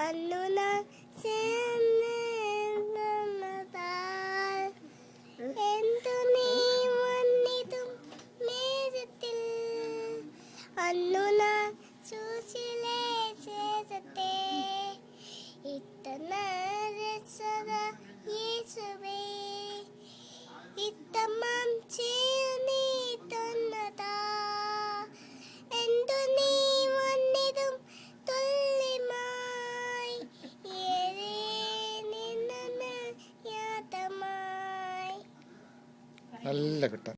അന്നു നാം ചേർന്നതാൽ എന്തു നീ വന്നിതും നേരത്തിൽ അന്നു നാം സൂക്ഷിലേ ചേരത്തെ ഇത്തന രക്ഷക യേശുവേ ഇത്തമം നീ തന്നതാ എന്തു നീ വന്നിതും തുല്യമായി ഏറെ നിന്ന യാതമായി നല്ല കിട്ടാം.